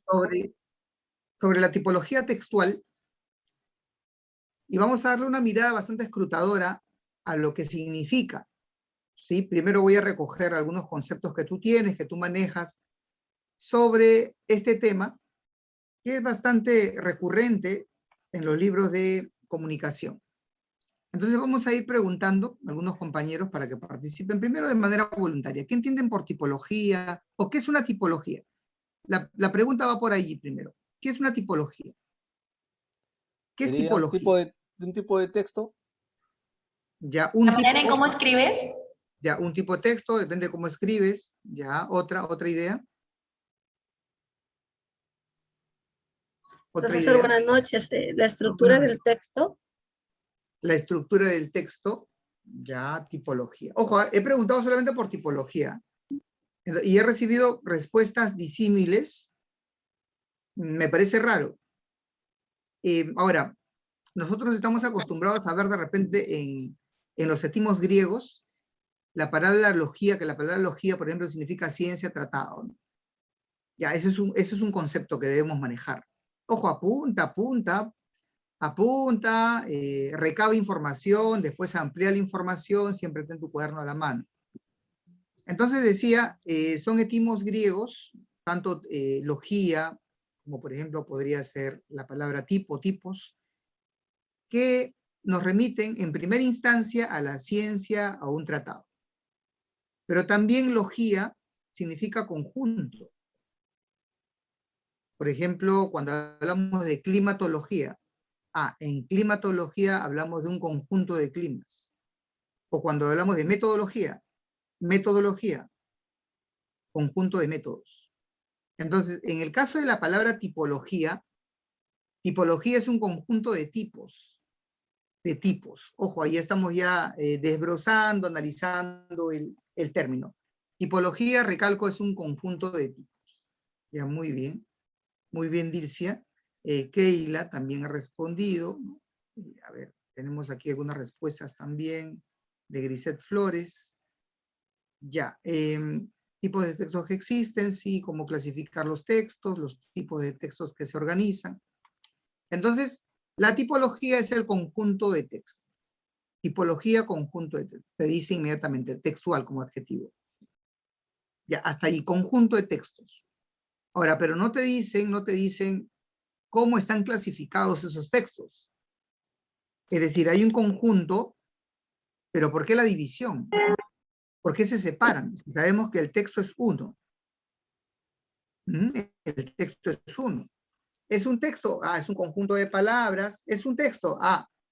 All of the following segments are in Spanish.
sobre, sobre la tipología textual y vamos a darle una mirada bastante escrutadora a lo que significa. ¿Sí? Primero voy a recoger algunos conceptos que tú tienes, que tú manejas sobre este tema, que es bastante recurrente en los libros de comunicación. Entonces vamos a ir preguntando a algunos compañeros para que participen primero de manera voluntaria. ¿Qué entienden por tipología? ¿O qué es una tipología? La pregunta va por allí primero. ¿Qué es una tipología? ¿Qué es ¿Sería tipología? un tipo de texto? Ya, ¿La manera en cómo escribes? Ya, un tipo de texto, depende de cómo escribes. Ya, otra idea. Profesor, buenas noches. La estructura del texto. La estructura del texto, ya, tipología. Ojo, he preguntado solamente por tipología. Y he recibido respuestas disímiles. Me parece raro. Ahora, nosotros estamos acostumbrados a ver de repente en los etimos griegos la palabra logía, que la palabra logía, por ejemplo, significa ciencia, tratado, ¿no? Ya, ese es un concepto que debemos manejar. Ojo, apunta, recaba información, después amplía la información, siempre ten tu cuaderno a la mano. Entonces decía, son etimos griegos, tanto logía, como por ejemplo podría ser la palabra tipo, tipos, que nos remiten en primera instancia a la ciencia, a un tratado. Pero también logía significa conjunto. Por ejemplo, cuando hablamos de climatología, en climatología hablamos de un conjunto de climas. O cuando hablamos de metodología, conjunto de métodos. Entonces, en el caso de la palabra tipología es un conjunto de tipos. Ojo, ahí estamos ya desbrozando, analizando el término. Tipología, recalco, es un conjunto de tipos. Ya, muy bien, Dilcia. Keila también ha respondido, ¿no? A ver, tenemos aquí algunas respuestas también de Grisette Flores. Ya, tipos de textos que existen, sí, cómo clasificar los textos, los tipos de textos que se organizan. Entonces, la tipología es el conjunto de textos. Tipología, conjunto de textos. Se dice inmediatamente, textual como adjetivo. Ya, hasta ahí, conjunto de textos. Ahora, pero no te dicen cómo están clasificados esos textos. Es decir, hay un conjunto, pero ¿por qué la división? ¿Por qué se separan? Si sabemos que el texto es uno. El texto es uno. ¿Es un texto? Es un conjunto de palabras. ¿Es un texto?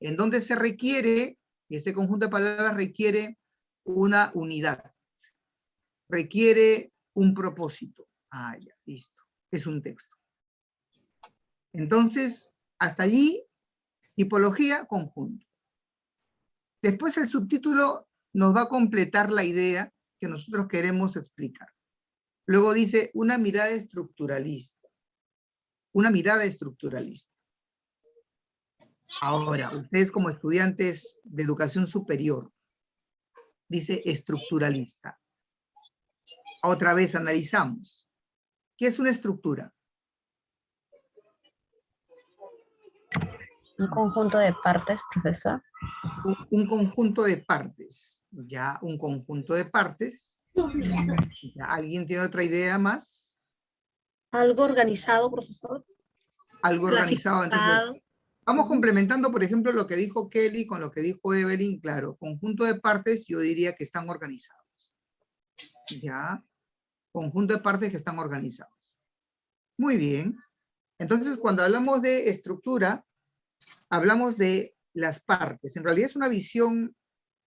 ¿En dónde se requiere? Ese conjunto de palabras requiere una unidad. Requiere un propósito. Ya, listo. Es un texto. Entonces, hasta allí, tipología, conjunto. Después el subtítulo nos va a completar la idea que nosotros queremos explicar. Luego dice, una mirada estructuralista. Una mirada estructuralista. Ahora, ustedes como estudiantes de educación superior, dice estructuralista. Otra vez analizamos. ¿Qué es una estructura? Un conjunto de partes, profesor. Un conjunto de partes. Ya, un conjunto de partes. ¿Ya? ¿Alguien tiene otra idea más? Algo organizado, profesor. Algo organizado. Entonces, vamos complementando, por ejemplo, lo que dijo Kelly con lo que dijo Evelyn. Claro, conjunto de partes, yo diría que están organizados. ¿Ya? Conjunto de partes que están organizados. Muy bien. Entonces, cuando hablamos de estructura, hablamos de las partes. En realidad es una visión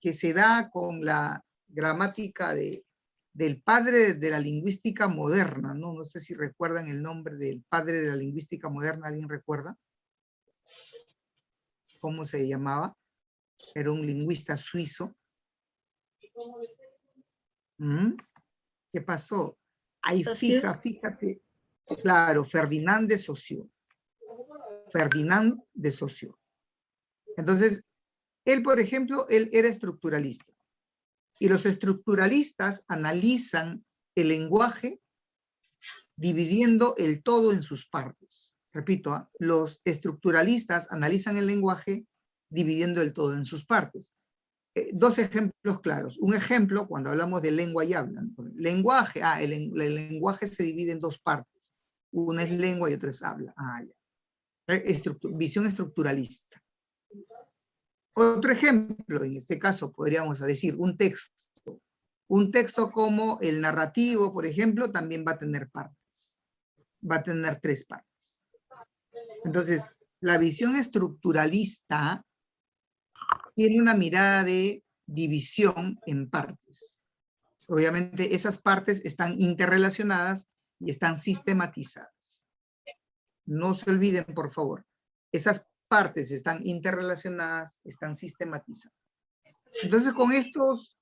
que se da con la gramática del padre de la lingüística moderna, ¿no? No sé si recuerdan el nombre del padre de la lingüística moderna, ¿alguien recuerda? ¿Cómo se llamaba? Era un lingüista suizo. ¿Qué pasó? Ahí fíjate. Claro, Ferdinand de Saussure. Ferdinand de Saussure. Entonces, él, por ejemplo, él era estructuralista. Y los estructuralistas analizan el lenguaje dividiendo el todo en sus partes. Repito, los estructuralistas analizan el lenguaje dividiendo el todo en sus partes. Dos ejemplos claros. Un ejemplo, cuando hablamos de lengua y habla. Lenguaje, el lenguaje se divide en dos partes. Una es lengua y otra es habla. Ya. Visión estructuralista. Otro ejemplo, en este caso podríamos decir un texto. Un texto como el narrativo, por ejemplo, también va a tener partes. Va a tener 3 partes. Entonces, la visión estructuralista tiene una mirada de división en partes. Obviamente, esas partes están interrelacionadas y están sistematizadas. No se olviden, por favor. Esas partes están interrelacionadas, están sistematizadas. Entonces, con estos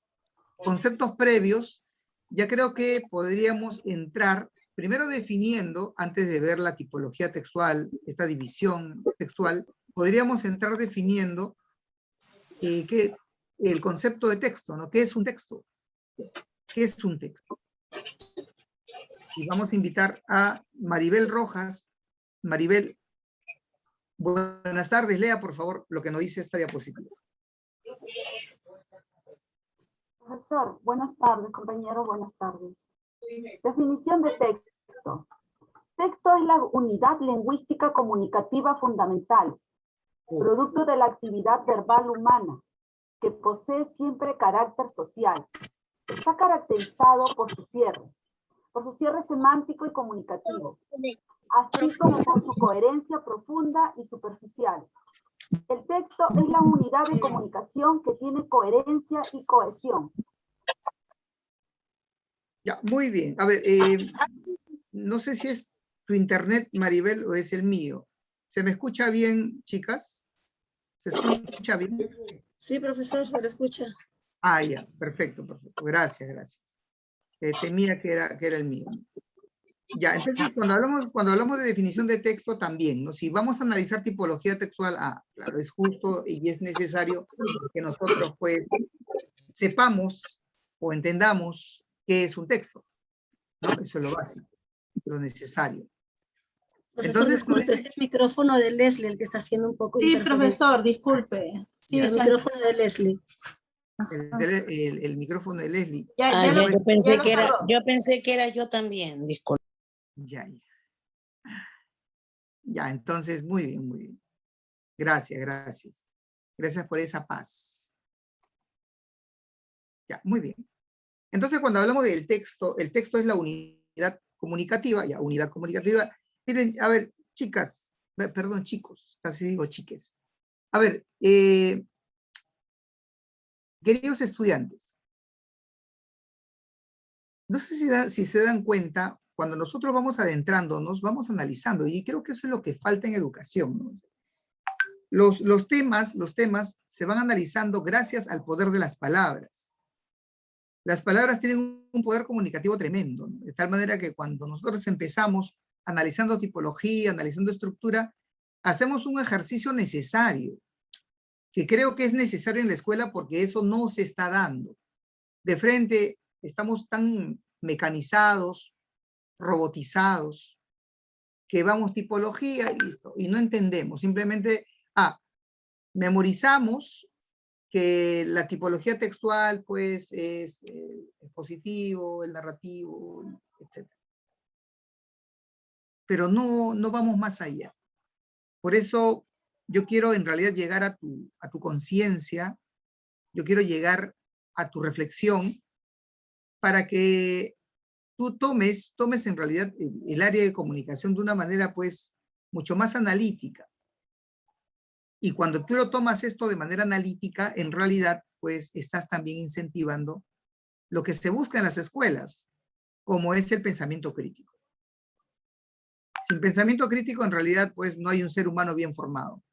conceptos previos, ya creo que podríamos entrar, primero definiendo, antes de ver la tipología textual, esta división textual, podríamos entrar definiendo el concepto de texto, ¿no? ¿Qué es un texto? ¿Qué es un texto? Y vamos a invitar a Maribel Rojas. Maribel, buenas tardes. Lea, por favor, lo que nos dice esta diapositiva. Profesor, buenas tardes, compañero, buenas tardes. Definición de texto. Texto es la unidad lingüística comunicativa fundamental, producto de la actividad verbal humana, que posee siempre carácter social. Está caracterizado por su cierre semántico y comunicativo, así como por su coherencia profunda y superficial. El texto es la unidad de comunicación que tiene coherencia y cohesión. Ya, muy bien. A ver, no sé si es tu internet, Maribel, o es el mío. ¿Se me escucha bien, chicas? ¿Se escucha bien? Sí, profesor, se le escucha. Ya, perfecto, perfecto. Gracias, gracias. Temía que era el mío. Ya, entonces cuando hablamos de definición de texto también, ¿no? Si vamos a analizar tipología textual, claro, es justo y es necesario que nosotros pues sepamos o entendamos qué es un texto, ¿no? Eso es lo básico, lo necesario. Profesor, Entonces, disculpe, es el micrófono de Leslie el que está haciendo un poco de interferencia. Profesor, disculpe. Sí, El micrófono de Leslie. el micrófono de Leslie. Yo pensé que era yo también, disculpe. Ya, entonces, muy bien, muy bien. Gracias, gracias. Gracias por esa paz. Ya, muy bien. Entonces, cuando hablamos del texto, el texto es la unidad comunicativa, unidad comunicativa. Miren, a ver, chicas, perdón, chicos, casi digo chiques. A ver, queridos estudiantes, no sé si se dan cuenta, cuando nosotros vamos adentrándonos, vamos analizando, y creo que eso es lo que falta en educación, ¿no? Los temas se van analizando gracias al poder de las palabras. Las palabras tienen un poder comunicativo tremendo, ¿no? De tal manera que cuando nosotros empezamos analizando tipología, analizando estructura, hacemos un ejercicio necesario, que creo que es necesario en la escuela porque eso no se está dando. De frente estamos tan mecanizados, robotizados, que vamos tipología y listo, y no entendemos, simplemente, memorizamos que la tipología textual, pues, es el positivo, el narrativo, etc. Pero no vamos más allá. Por eso yo quiero en realidad llegar a tu conciencia, yo quiero llegar a tu reflexión para que tú tomes en realidad el área de comunicación de una manera pues mucho más analítica. Y cuando tú lo tomas esto de manera analítica, en realidad pues estás también incentivando lo que se busca en las escuelas, como es el pensamiento crítico. Sin pensamiento crítico en realidad pues no hay un ser humano bien formado.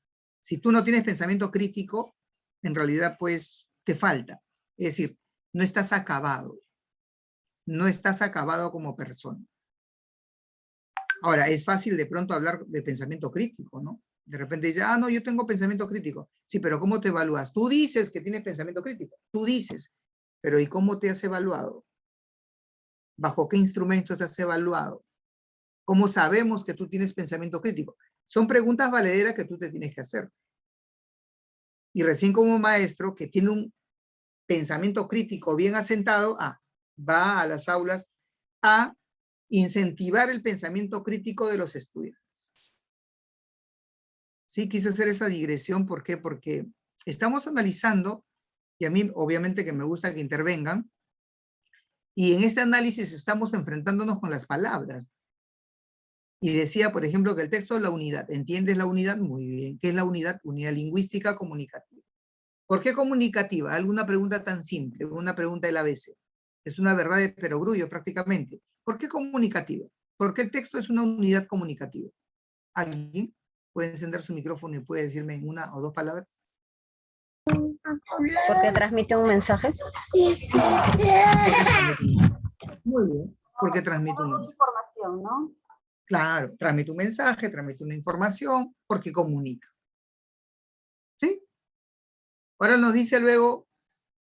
Si tú no tienes pensamiento crítico, en realidad pues te falta. Es decir, no estás acabado. No estás acabado como persona. Ahora, es fácil de pronto hablar de pensamiento crítico, ¿no? De repente dice, no, yo tengo pensamiento crítico. Sí, pero ¿cómo te evalúas? Tú dices que tienes pensamiento crítico. Tú dices. Pero ¿y cómo te has evaluado? ¿Bajo qué instrumentos te has evaluado? ¿Cómo sabemos que tú tienes pensamiento crítico? Son preguntas valederas que tú te tienes que hacer. Y recién como maestro que tiene un pensamiento crítico bien asentado, va a las aulas a incentivar el pensamiento crítico de los estudiantes. Sí, quise hacer esa digresión, ¿por qué? Porque estamos analizando, y a mí obviamente que me gusta que intervengan, y en este análisis estamos enfrentándonos con las palabras. Y decía, por ejemplo, que el texto es la unidad. ¿Entiendes la unidad? Muy bien. ¿Qué es la unidad? Unidad lingüística comunicativa. ¿Por qué comunicativa? Alguna pregunta tan simple, una pregunta del ABC. Es una verdad de perogrullo prácticamente. ¿Por qué comunicativa? Porque el texto es una unidad comunicativa. ¿Alguien puede encender su micrófono y puede decirme en una o dos palabras? Porque transmite un mensaje. Muy bien. Porque transmite un mensaje. Información, ¿no? Claro, transmite un mensaje, transmite una información, porque comunica. ¿Sí? Ahora nos dice luego,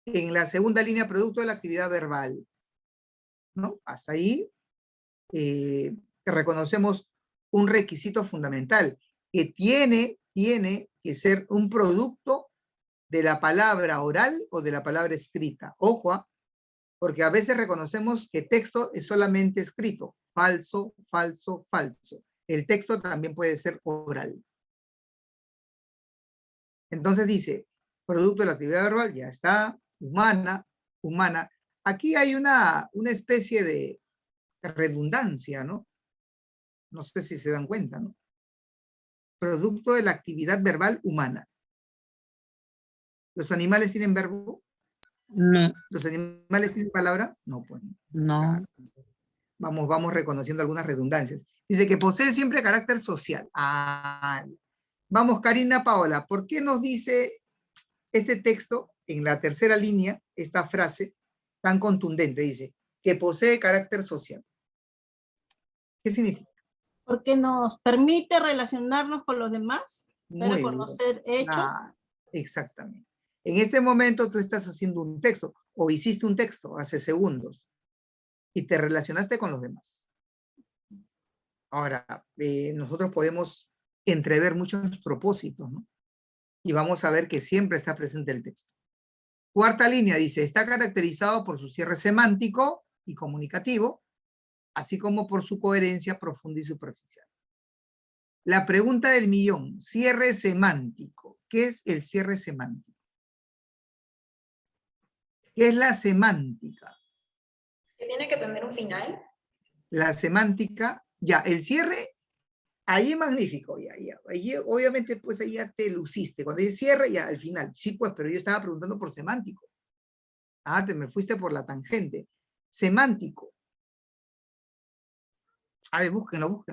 en la segunda línea, producto de la actividad verbal. ¿No? Hasta ahí reconocemos un requisito fundamental, que tiene que ser un producto de la palabra oral o de la palabra escrita. Ojo, porque a veces reconocemos que texto es solamente escrito. Falso, falso, falso. El texto también puede ser oral. Entonces dice, producto de la actividad verbal, ya está, humana, humana. Aquí hay una especie de redundancia, ¿no? No sé si se dan cuenta, ¿no? Producto de la actividad verbal humana. ¿Los animales tienen verbo? No, ¿Los animales tienen palabra? No, pues. no. Claro. Vamos reconociendo algunas redundancias. Dice que posee siempre carácter social. Vamos, Karina Paola, ¿por qué nos dice este texto, en la tercera línea, esta frase tan contundente? Dice, que posee carácter social. ¿Qué significa? Porque nos permite relacionarnos con los demás, Muy reconocer hechos. Exactamente. En este momento tú estás haciendo un texto, o hiciste un texto hace segundos, y te relacionaste con los demás. Ahora, nosotros podemos entrever muchos propósitos, ¿no? Y vamos a ver que siempre está presente el texto. Cuarta línea dice, está caracterizado por su cierre semántico y comunicativo, así como por su coherencia profunda y superficial. La pregunta del millón, cierre semántico. ¿Qué es el cierre semántico? ¿Qué es la semántica? Que tiene que tener un final. La semántica, ya, el cierre, ahí es magnífico, ahí, obviamente, pues ahí ya te luciste. Cuando dice cierre, ya, al final. Sí, pues, pero yo estaba preguntando por semántico. Te me fuiste por la tangente. Semántico. A ver, búsquenlo.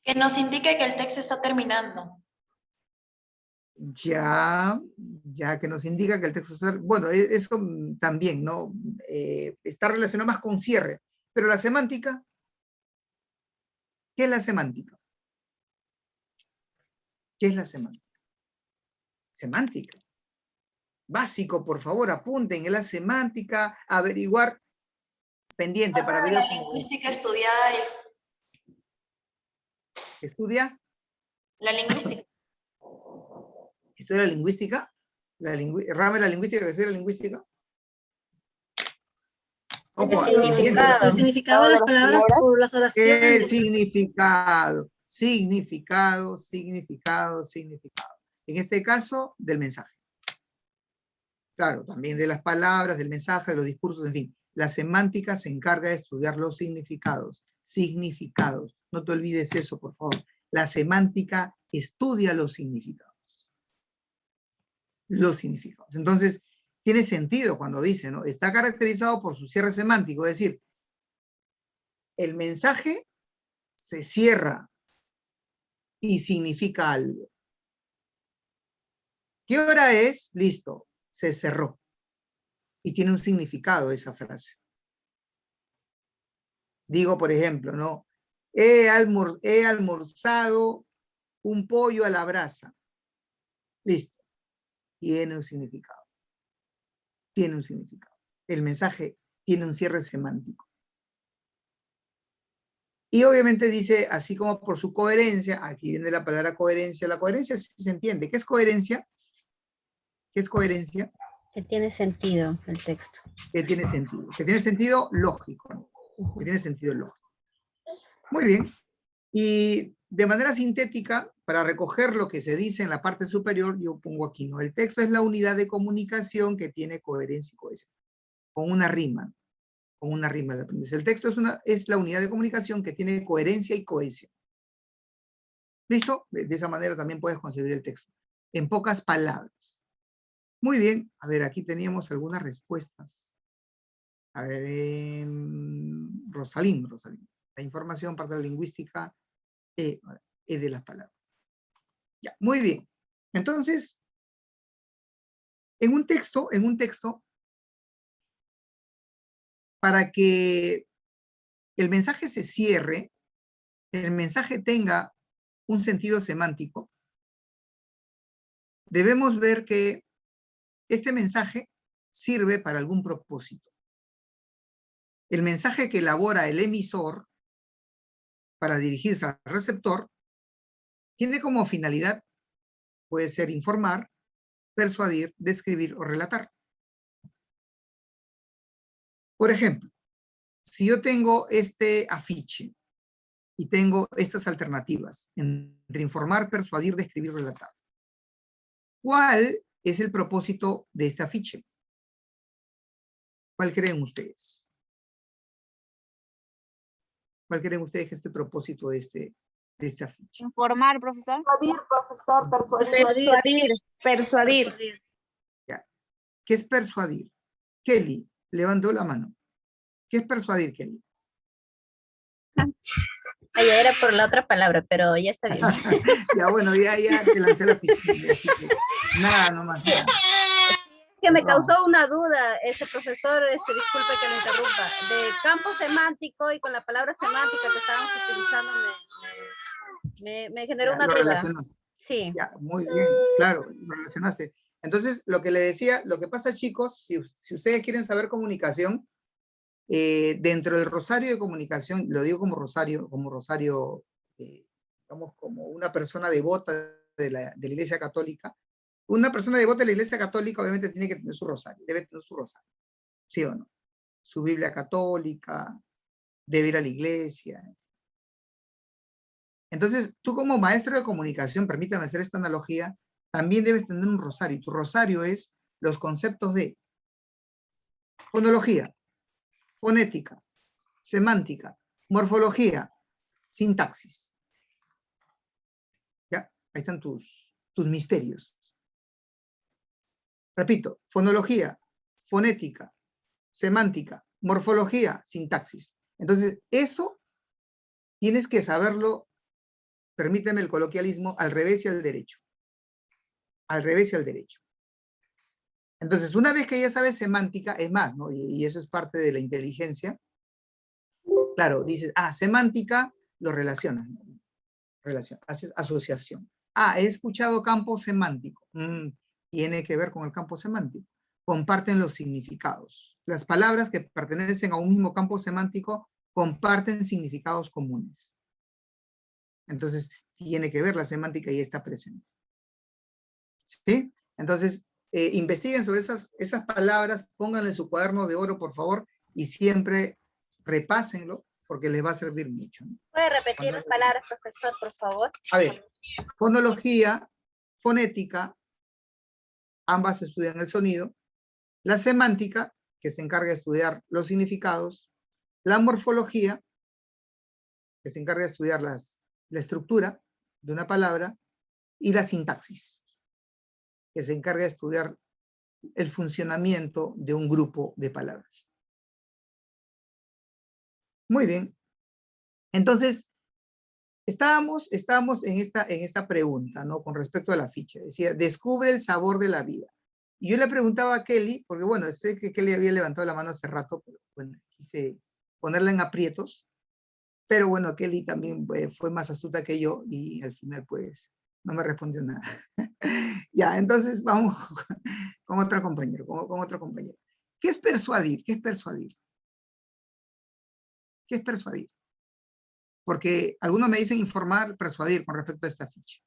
Que nos indique que el texto está terminando. Ya que nos indica que el texto está... Bueno, eso también, ¿no? Está relacionado más con cierre. Pero la semántica, ¿qué es la semántica? ¿Qué es la semántica? Semántica. Básico, por favor, apunten en la semántica, averiguar, pendiente para ver... La lingüística estudiada es... ¿Estudia? La lingüística. ¿Estudia la lingüística? ¿Rame la lingüística que estudia la lingüística? Ojo, El significado de las palabras por las oraciones. el significado. En este caso, del mensaje. Claro, también de las palabras, del mensaje, de los discursos, en fin. La semántica se encarga de estudiar los significados. Significados. No te olvides eso, por favor. La semántica estudia los significados. Los significados. Entonces, tiene sentido cuando dice, ¿no? Está caracterizado por su cierre semántico, es decir, el mensaje se cierra y significa algo. ¿Qué hora es? Listo, se cerró. Y tiene un significado esa frase. Digo, por ejemplo, ¿no? He almorzado un pollo a la brasa. Listo. Tiene un significado. Tiene un significado. El mensaje tiene un cierre semántico. Y obviamente dice, así como por su coherencia, aquí viene la palabra coherencia. La coherencia sí se entiende. ¿Qué es coherencia? ¿Qué es coherencia? Que tiene sentido el texto. Que tiene sentido. Que tiene sentido lógico, ¿no? Que tiene sentido lógico. Muy bien. Y de manera sintética, para recoger lo que se dice en la parte superior, yo pongo aquí, ¿no? El texto es la unidad de comunicación que tiene coherencia y cohesión. Con una rima. Con una rima de aprendizaje. El texto es la unidad de comunicación que tiene coherencia y cohesión. ¿Listo? De esa manera también puedes concebir el texto. En pocas palabras. Muy bien. A ver, aquí teníamos algunas respuestas. A ver, Rosalín. La información, parte de la lingüística, es de las palabras. Ya, muy bien. Entonces, en un texto, para que el mensaje se cierre, el mensaje tenga un sentido semántico, debemos ver que este mensaje sirve para algún propósito. El mensaje que elabora el emisor para dirigirse al receptor tiene como finalidad, puede ser informar, persuadir, describir o relatar. Por ejemplo, si yo tengo este afiche y tengo estas alternativas entre informar, persuadir, describir, relatar, ¿cuál es el propósito de este afiche? ¿Cuál creen ustedes? ¿Cuál creen ustedes que es el propósito de este afiche? Informar, profesor. Persuadir, profesor, persuadir. Persuadir. Ya. ¿Qué es persuadir? Kelly levantó la mano. ¿Qué es persuadir, Kelly? Allá era por la otra palabra, pero ya está bien. Ya, bueno, ya te lancé la piscina, así que nada, nomás. Nada. Que me causó una duda, profesor, disculpe que lo interrumpa, de campo semántico y con la palabra semántica que estábamos utilizando me generó una lo duda. relacionaste. Sí. Ya, muy bien, claro, lo relacionaste. Entonces, lo que le decía, lo que pasa, chicos, si ustedes quieren saber comunicación, dentro del rosario de comunicación, lo digo como rosario, digamos, como una persona devota de la Iglesia Católica. Una persona devota de la Iglesia Católica obviamente tiene que tener su rosario, debe tener su rosario, ¿sí o no? Su Biblia católica, debe ir a la iglesia. Entonces, tú como maestro de comunicación, permítame hacer esta analogía, también debes tener un rosario. Tu rosario es los conceptos de fonología, fonética, semántica, morfología, sintaxis. ¿Ya? Ahí están tus misterios. Repito, fonología, fonética, semántica, morfología, sintaxis. Entonces, eso tienes que saberlo, permíteme el coloquialismo, al revés y al derecho. Al revés y al derecho. Entonces, una vez que ya sabes semántica, es más, ¿no? Y eso es parte de la inteligencia. Claro, dices, semántica, lo relacionas, ¿no? Haces asociación. He escuchado campo semántico. Tiene que ver con el campo semántico. Comparten los significados. Las palabras que pertenecen a un mismo campo semántico comparten significados comunes. Entonces, tiene que ver la semántica y está presente. ¿Sí? Entonces, investiguen sobre esas palabras, pónganle en su cuaderno de oro, por favor, y siempre repásenlo, porque les va a servir mucho, ¿no? ¿Puede repetir las palabras, profesor, por favor? A ver, fonología, fonética, ambas estudian el sonido. La semántica, que se encarga de estudiar los significados. La morfología, que se encarga de estudiar la estructura de una palabra. Y la sintaxis, que se encarga de estudiar el funcionamiento de un grupo de palabras. Muy bien. Entonces, estábamos en esta pregunta, ¿no? Con respecto a la ficha. Decía, descubre el sabor de la vida. Y yo le preguntaba a Kelly, porque bueno, sé que Kelly había levantado la mano hace rato, pero bueno, quise ponerla en aprietos. Pero bueno, Kelly también fue más astuta que yo y al final pues no me respondió nada. Ya, entonces vamos con otro compañero, con otro compañero. ¿Qué es persuadir? ¿Qué es persuadir? ¿Qué es persuadir? Porque algunos me dicen informar, persuadir con respecto a esta ficha.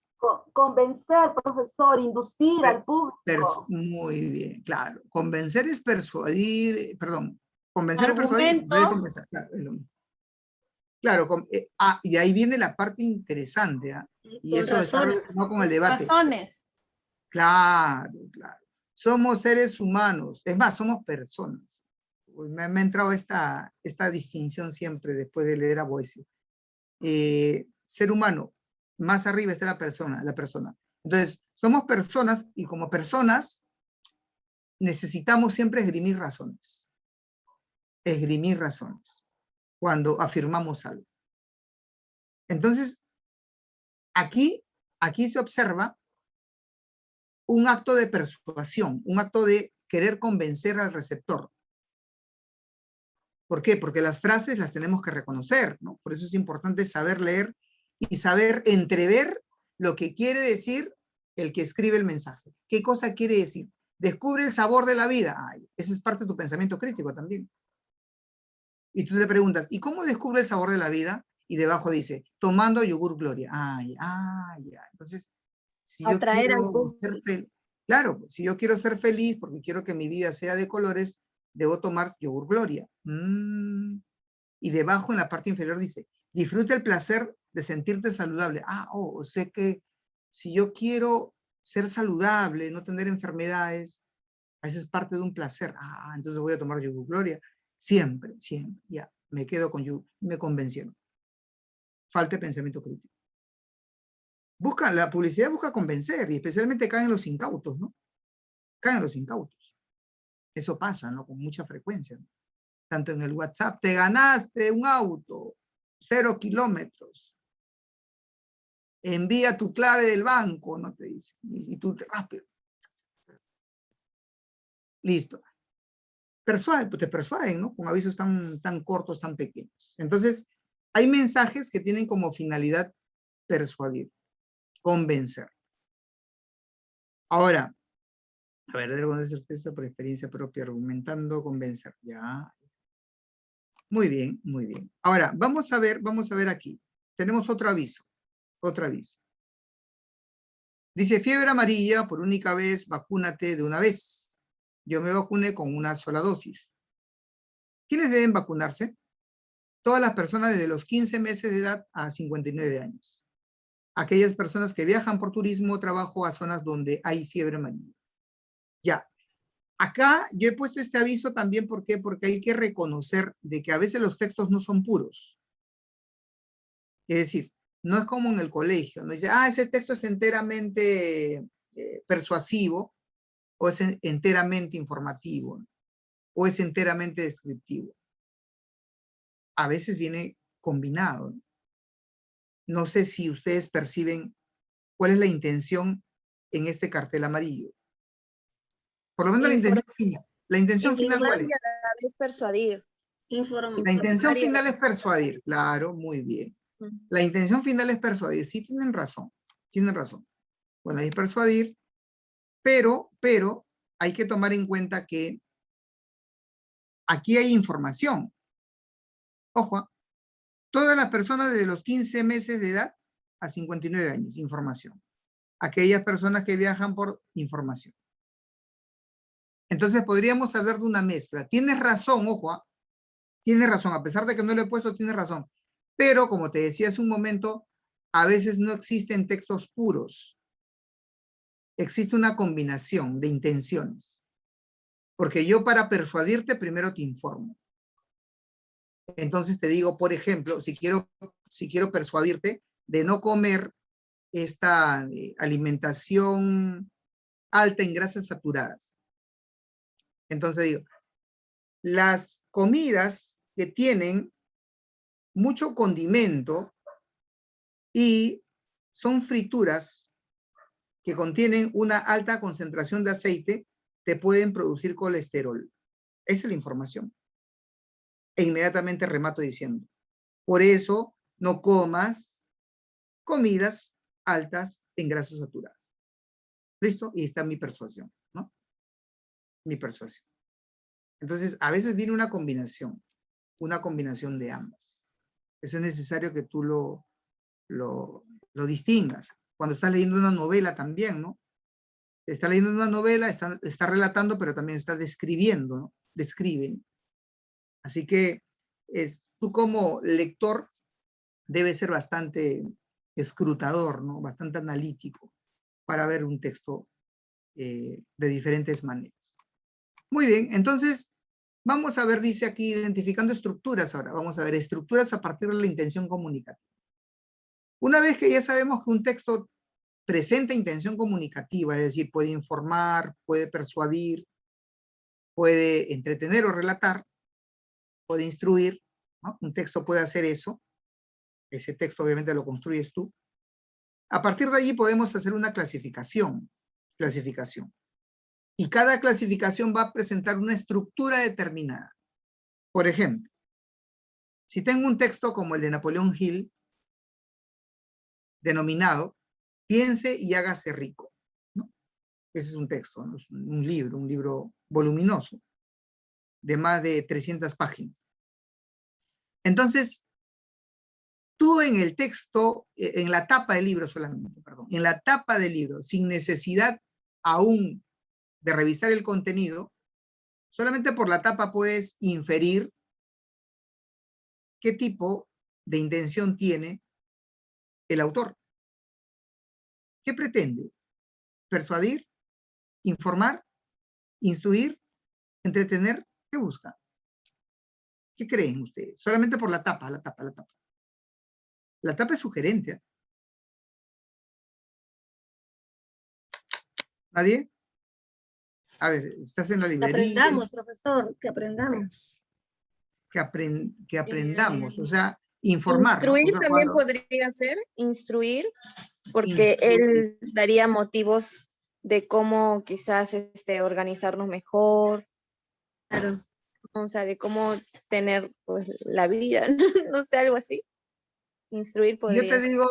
Convencer, profesor, inducir al público. Muy bien, claro. Convencer es persuadir, perdón. Convencer es persuadir, persuadir es convencer. Claro, es lo mismo. Claro, y ahí viene la parte interesante, ¿ah? Y con eso está razones, relacionado con el debate. Razones. Claro, claro. Somos seres humanos, es más, somos personas. Me ha entrado esta distinción siempre después de leer a Boesio. Ser humano, más arriba está la persona. Entonces, somos personas y como personas necesitamos siempre esgrimir razones. Esgrimir razones cuando afirmamos algo. Entonces, aquí se observa un acto de persuasión, un acto de querer convencer al receptor. ¿Por qué? Porque las frases las tenemos que reconocer, ¿no? Por eso es importante saber leer y saber entrever lo que quiere decir el que escribe el mensaje. ¿Qué cosa quiere decir? Descubre el sabor de la vida. Ay, esa es parte de tu pensamiento crítico también. Y tú te preguntas, ¿y cómo descubre el sabor de la vida? Y debajo dice, tomando yogur Gloria. Ya. Entonces, si yo quiero ser feliz, claro, si yo quiero ser feliz porque quiero que mi vida sea de colores, debo tomar yogur Gloria. Y debajo en la parte inferior dice, disfruta el placer de sentirte saludable. Sé que si yo quiero ser saludable, no tener enfermedades, eso es parte de un placer. Entonces voy a tomar yogur Gloria. Siempre, ya, me quedo con yogur, me convencieron. Falta de pensamiento crítico. La publicidad busca convencer, y especialmente caen los incautos, ¿no? Caen los incautos. Eso pasa, ¿no? Con mucha frecuencia, ¿no? Tanto en el WhatsApp, te ganaste un auto, 0 kilómetros. Envía tu clave del banco, ¿no? Te dice. Y tú rápido. Listo. Te persuaden, ¿no? Con avisos tan cortos, tan pequeños. Entonces, hay mensajes que tienen como finalidad persuadir, convencer. Ahora, a ver, debo de certeza por experiencia propia, argumentando, convencer. Ya. Muy bien, muy bien. Ahora, vamos a ver aquí. Tenemos otro aviso. Dice, fiebre amarilla, por única vez, vacúnate de una vez. Yo me vacuné con una sola dosis. ¿Quiénes deben vacunarse? Todas las personas desde los 15 meses de edad a 59 años. Aquellas personas que viajan por turismo o trabajo a zonas donde hay fiebre amarilla. Ya. Acá yo he puesto este aviso también, ¿por qué? Porque hay que reconocer de que a veces los textos no son puros. Es decir, no es como en el colegio, no dice, ese texto es enteramente persuasivo, o es enteramente informativo, o es enteramente descriptivo. A veces viene combinado. No sé si ustedes perciben cuál es la intención en este cartel amarillo. Por lo menos la intención final. ¿La intención final cuál es? Es persuadir. La intención final es persuadir, claro, muy bien. La intención final es persuadir, sí tienen razón. Bueno, es persuadir, pero hay que tomar en cuenta que aquí hay información. Ojo, todas las personas desde los 15 meses de edad a 59 años, información. Aquellas personas que viajan por información. Entonces podríamos hablar de una mezcla. Tienes razón, ojo, tienes razón, a pesar de que no lo he puesto, tienes razón. Pero, como te decía hace un momento, a veces no existen textos puros. Existe una combinación de intenciones. Porque yo para persuadirte primero te informo. Entonces te digo, por ejemplo, si quiero persuadirte de no comer esta alimentación alta en grasas saturadas. Entonces digo, las comidas que tienen mucho condimento y son frituras que contienen una alta concentración de aceite, te pueden producir colesterol. Esa es la información. E inmediatamente remato diciendo, por eso no comas comidas altas en grasas saturadas. ¿Listo? Y está mi persuasión, ¿no? Mi persuasión. Entonces, a veces viene una combinación de ambas. Eso es necesario que tú lo distingas. Cuando estás leyendo una novela también, ¿no? Está leyendo una novela, está relatando, pero también está describiendo, ¿no? Describen. Así que tú como lector debes ser bastante escrutador, ¿no? Bastante analítico para ver un texto de diferentes maneras. Muy bien, entonces vamos a ver, dice aquí, identificando estructuras ahora. Vamos a ver estructuras a partir de la intención comunicativa. Una vez que ya sabemos que un texto presenta intención comunicativa, es decir, puede informar, puede persuadir, puede entretener o relatar, puede instruir, ¿no? Un texto puede hacer eso. Ese texto obviamente lo construyes tú. A partir de allí podemos hacer una clasificación. Y cada clasificación va a presentar una estructura determinada. Por ejemplo, si tengo un texto como el de Napoleón Hill, denominado Piense y hágase rico, ¿no? Ese es un texto, ¿no? Es un libro voluminoso, de más de 300 páginas. Entonces, tú en el texto, en la tapa del libro solamente, perdón, en la tapa del libro, sin necesidad aún de revisar el contenido, solamente por la tapa puedes inferir qué tipo de intención tiene el autor. ¿Qué pretende? ¿Persuadir? ¿Informar? ¿Instruir? ¿Entretener? ¿Qué busca? ¿Qué creen ustedes? Solamente por la tapa. La tapa es sugerente, ¿eh? ¿Nadie? A ver, estás en la Que librería. aprendamos, profesor, que aprendamos. Que aprendamos, o sea, informar, ¿no? Instruir O sea, también cuando, podría ser, instruir, porque él daría motivos de cómo quizás organizarnos mejor, Claro. o sea, de cómo tener pues la vida, no sé, algo así. Instruir si yo podría te digo,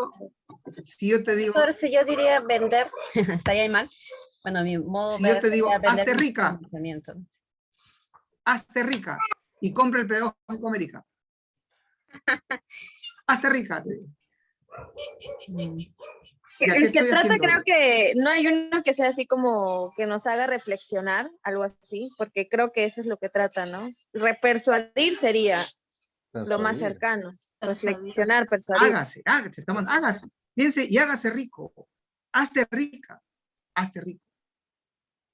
Profesor, si yo diría vender, estaría ahí mal. Bueno, mi modo si yo te digo, sería vender hazte mi rica, pensamiento. hazte rica, y compra el periódico América. Hazte rica, te digo. Ya, ¿qué El que estoy trata haciendo? creo que no hay uno que sea así como que nos haga reflexionar, algo así, porque creo que eso es lo que trata, ¿no? Repersuadir sería lo más cercano. Reflexionar, persuadir. Hágase. Piense y hágase rico. Hazte rica, hazte rico.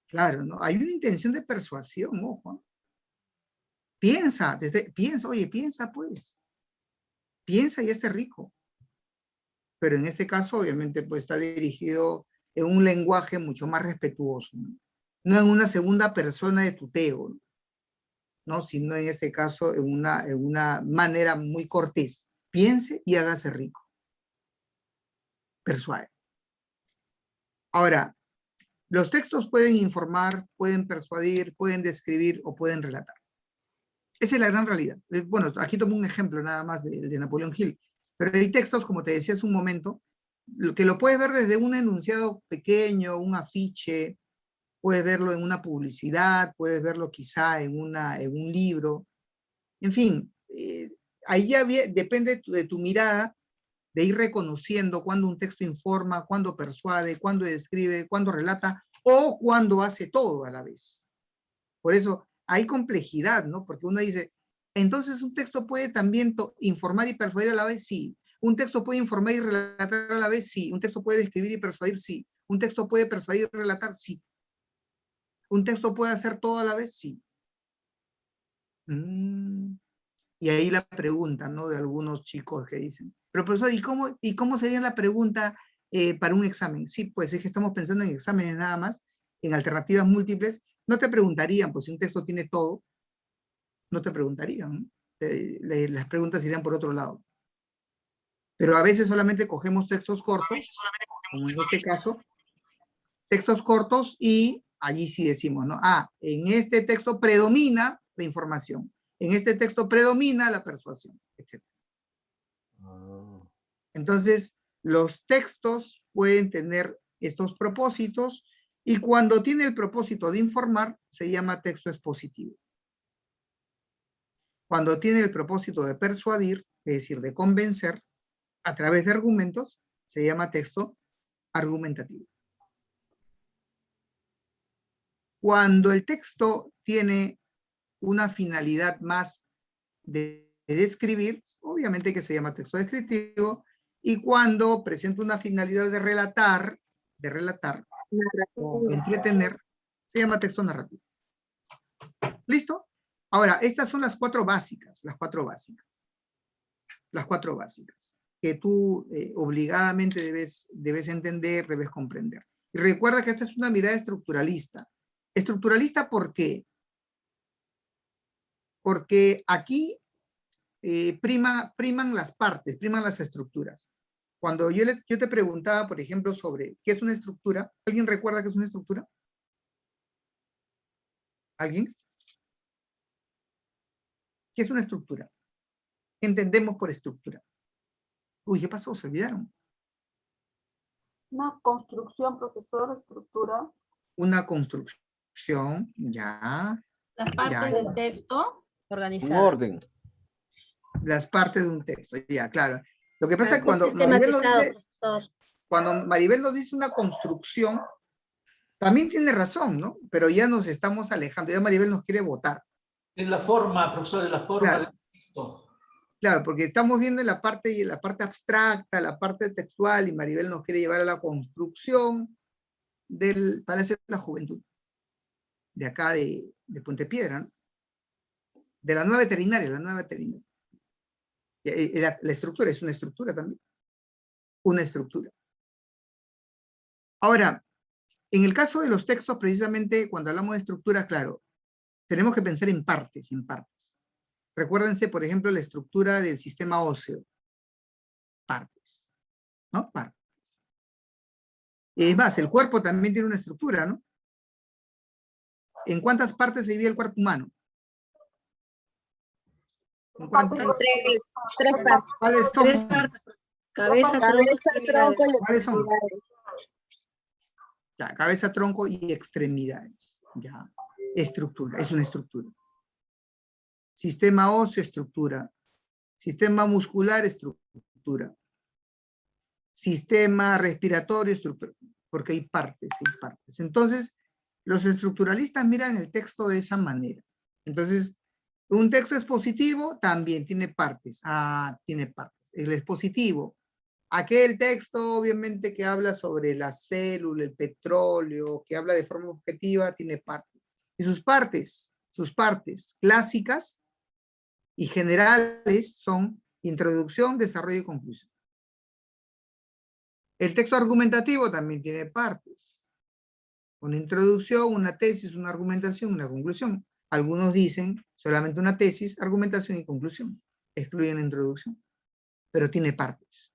Claro, ¿no? Hay una intención de persuasión, ojo, ¿no? Piensa, oye, piensa pues. Piensa y hazte rico. Pero en este caso, obviamente, pues está dirigido en un lenguaje mucho más respetuoso, ¿no? No en una segunda persona de tuteo, ¿no? Sino en este caso en una manera muy cortés. Piense y hágase rico. Persuade. Ahora, los textos pueden informar, pueden persuadir, pueden describir o pueden relatar. Esa es la gran realidad. Bueno, aquí tomo un ejemplo nada más de Napoleón Hill, pero hay textos, como te decía hace un momento, que lo puedes ver desde un enunciado pequeño, un afiche, puedes verlo en una publicidad, puedes verlo quizá en un libro. En fin, ahí ya depende de tu mirada, de ir reconociendo cuando un texto informa, cuando persuade, cuando describe, cuando relata o cuando hace todo a la vez. Por eso hay complejidad, ¿no? Porque uno dice, entonces un texto puede también informar y persuadir a la vez, sí. Un texto puede informar y relatar a la vez, sí. Un texto puede describir y persuadir, sí. Un texto puede persuadir y relatar, sí. Un texto puede hacer todo a la vez, sí. Y ahí la pregunta, ¿no? De algunos chicos que dicen, pero profesor, ¿y cómo sería la pregunta para un examen? Sí, pues es que estamos pensando en exámenes nada más, en alternativas múltiples. No te preguntarían, pues si un texto tiene todo, no te preguntarían, ¿no? Las preguntas irían por otro lado. Pero a veces solamente cogemos textos cortos, como en este caso, textos cortos y allí sí decimos, ¿no? En este texto predomina la información, en este texto predomina la persuasión, etc. Entonces, los textos pueden tener estos propósitos y cuando tiene el propósito de informar, se llama texto expositivo. Cuando tiene el propósito de persuadir, es decir, de convencer a través de argumentos, se llama texto argumentativo. Cuando el texto tiene una finalidad más de describir, obviamente que se llama texto descriptivo, y cuando presenta una finalidad de relatar o entretener, se llama texto narrativo. ¿Listo? Ahora, estas son las cuatro básicas, que tú obligadamente debes entender, debes comprender. Y recuerda que esta es una mirada estructuralista. ¿Estructuralista por qué? Porque aquí priman las partes, priman las estructuras. Cuando yo te preguntaba, por ejemplo, sobre qué es una estructura, ¿alguien recuerda qué es una estructura? ¿Alguien? ¿Qué es una estructura? ¿Qué entendemos por estructura? Uy, ¿qué pasó? ¿Se olvidaron? Una construcción, profesor, estructura. Una construcción, ya. Las partes del texto. Un Organizado. orden. Las partes de un texto, ya, claro. Lo que pasa es que Algo cuando Maribel nos dice una construcción, también tiene razón, ¿no? Pero ya nos estamos alejando, ya Maribel nos quiere votar. Es la forma, profesor, es la forma Claro. del texto. Claro, porque estamos viendo la parte abstracta, la parte textual, y Maribel nos quiere llevar a la construcción del Palacio de la Juventud, de acá de Puente Piedra, ¿no? De la nueva veterinaria, La estructura es una estructura también. Una estructura. Ahora, en el caso de los textos, precisamente cuando hablamos de estructura, claro, tenemos que pensar en partes. Recuérdense, por ejemplo, la estructura del sistema óseo. Partes. ¿No? Partes. Es más, el cuerpo también tiene una estructura, ¿no? ¿En cuántas partes se divide el cuerpo humano? ¿En cuántas? Tres partes. ¿Cuáles son? Tres partes. Cabeza, tronco, Tronco y ¿Cuáles son? extremidades. Ya, cabeza, tronco y extremidades. Ya. Estructura, es una estructura. Sistema óseo, estructura. Sistema muscular, estructura. Sistema respiratorio, estructura. Porque hay partes. Entonces, los estructuralistas miran el texto de esa manera. Entonces, un texto expositivo también tiene partes. Tiene partes. El expositivo. Aquel texto, obviamente, que habla sobre la célula, el petróleo, que habla de forma objetiva, tiene partes. Y sus partes clásicas y generales son introducción, desarrollo y conclusión. El texto argumentativo también tiene partes. Una introducción, una tesis, una argumentación, una conclusión. Algunos dicen solamente una tesis, argumentación y conclusión. Excluyen la introducción. Pero tiene partes.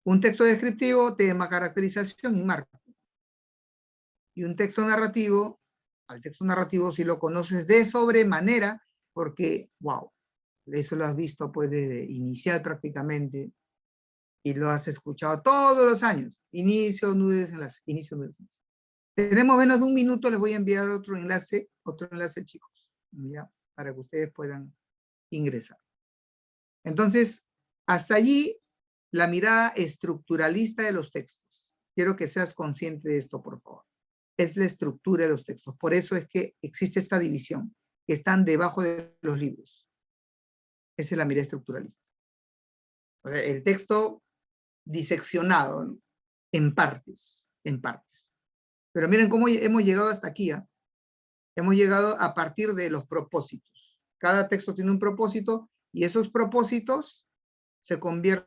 Un texto descriptivo, tema, caracterización y marco. Y un texto narrativo, al texto narrativo si lo conoces de sobremanera, porque, wow, eso lo has visto pues desde inicial prácticamente, y lo has escuchado todos los años. Inicio, nudo y desenlace, inicio, nudo y desenlace. Tenemos menos de un minuto, les voy a enviar otro enlace, chicos, ¿ya? Para que ustedes puedan ingresar. Entonces, hasta allí, la mirada estructuralista de los textos. Quiero que seas consciente de esto, por favor. Es la estructura de los textos. Por eso es que existe esta división, que están debajo de los libros. Esa es la mirada estructuralista. El texto diseccionado, ¿no? en partes. Pero miren cómo hemos llegado hasta aquí. Hemos llegado a partir de los propósitos. Cada texto tiene un propósito y esos propósitos se convierten